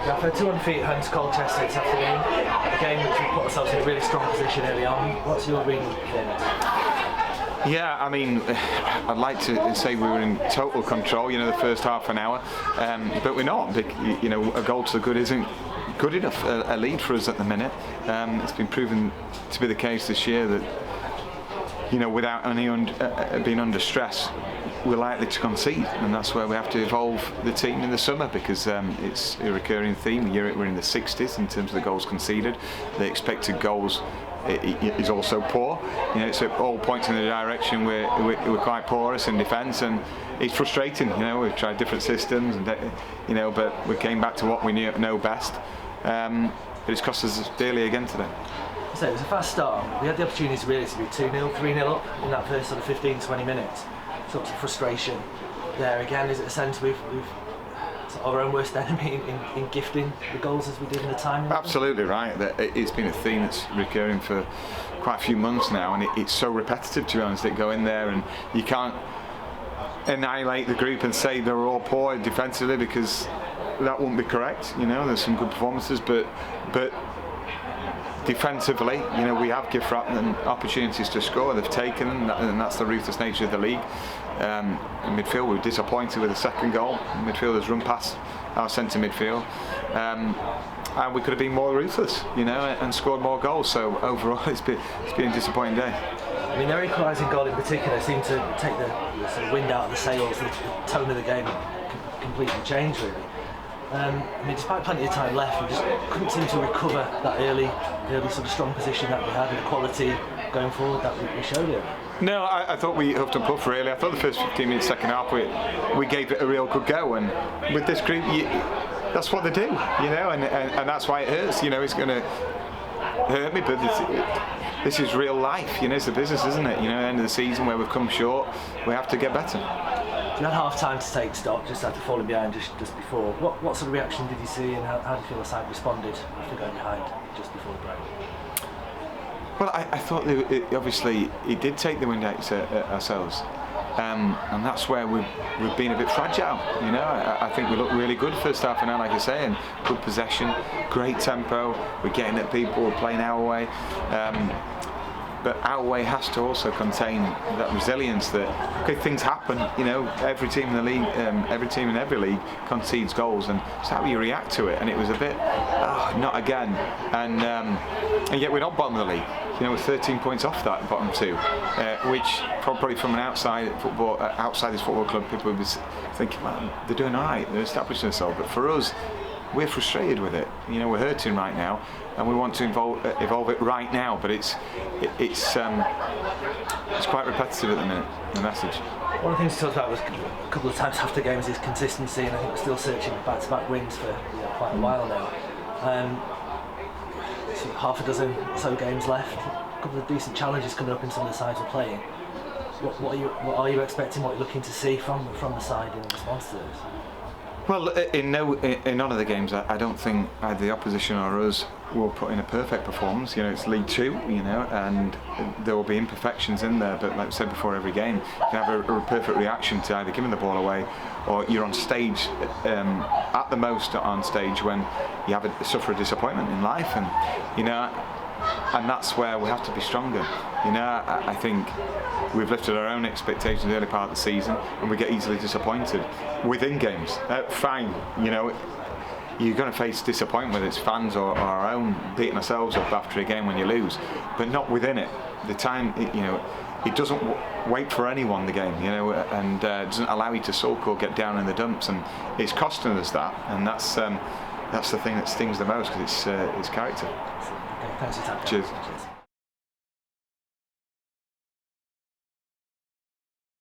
Yeah, I've had 2 undefeated home to Colchester this afternoon. A game which we put ourselves in a really strong position early on. What's your reading of the performance? Yeah, I mean, I'd like to say we were in total control, the first half an hour, but we're not. A goal to the good isn't good enough, a lead for us at the minute. It's been proven to be the case this year that, without any being under stress, we're likely to concede, and that's where we have to evolve the team in the summer, because it's a recurring theme. We're in the 60s in terms of the goals conceded. The expected goals is also poor. It's at all points in the direction we're quite porous in defence, and it's frustrating. We've tried different systems, and but we came back to what we know best. But it's cost us dearly again today. So it was a fast start. We had the opportunity really to be 2-0, 3-0 up in that first sort of 15-20 minutes. Sorts of frustration there again. Is it a sense we've our own worst enemy in gifting the goals as we did in the time? Absolutely right. It's been a theme that's recurring for quite a few months now, and it's so repetitive, to be honest. It go in there and you can't annihilate the group and say they're all poor defensively, because that wouldn't be correct. There's some good performances, but defensively, we have gift wrap and opportunities to score. They've taken them, and that's the ruthless nature of the league. In midfield, we were disappointed with the second goal. Midfielders run past our centre midfield, and we could have been more ruthless, and scored more goals. So overall, it's been a disappointing day. I mean, their equalising goal in particular seemed to take the sort of wind out of the sails. The tone of the game completely changed, really. Despite plenty of time left, we just couldn't seem to recover that early sort of strong position that we had, and the quality going forward that we showed it. No, I thought we huffed and puffed really. I thought the first 15 minutes, second half, we gave it a real good go, and with this group, that's what they do, and that's why it hurts. It's going to hurt me, but this is real life. It's a business, isn't it? At the end of the season where we've come short, we have to get better. You had half time to take stock just after falling behind just before. What sort of reaction did you see, and how did you feel the side responded after going behind just before the break? Well, I thought obviously it did take the wind out ourselves, and that's where we've been a bit fragile. I think we looked really good first half an hour, like I say, and good possession, great tempo. We're getting at people, we're playing our way. But our way has to also contain that resilience that, okay, things happen, every team in the league, every team in every league concedes goals, and it's how you react to it. And it was a bit, not again, and yet we're not bottom of the league. We're 13 points off that bottom 2, which probably from an outside this football club, people would be thinking, man, they're doing all right, they're establishing themselves. But for us, we're frustrated with it. We're hurting right now, and we want to evolve it right now. But it's quite repetitive at the minute. The message. One of the things you talked about was a couple of times after games is consistency, and I think we're still searching back-to-back wins for quite a while now. Sort of half a dozen or so games left. A couple of decent challenges coming up in some of the sides we're playing. What are you expecting? What are you looking to see from the side in response to this? Well, in none of the games, I don't think either the opposition or us will put in a perfect performance. It's League Two, and there will be imperfections in there. But like I said before, every game you can have a perfect reaction to either giving the ball away, or you're on stage, at the most on stage when you suffer a disappointment in life, and and that's where we have to be stronger. I think we've lifted our own expectations in the early part of the season, and we get easily disappointed within games. Fine, you're going to face disappointment, whether it's fans or our own beating ourselves up after a game when you lose, but not within it. The time, it doesn't wait for anyone, the game, and doesn't allow you to sulk or get down in the dumps, and it's costing us that, and that's the thing that stings the most, because it's character. Okay, thanks for your time. Cheers.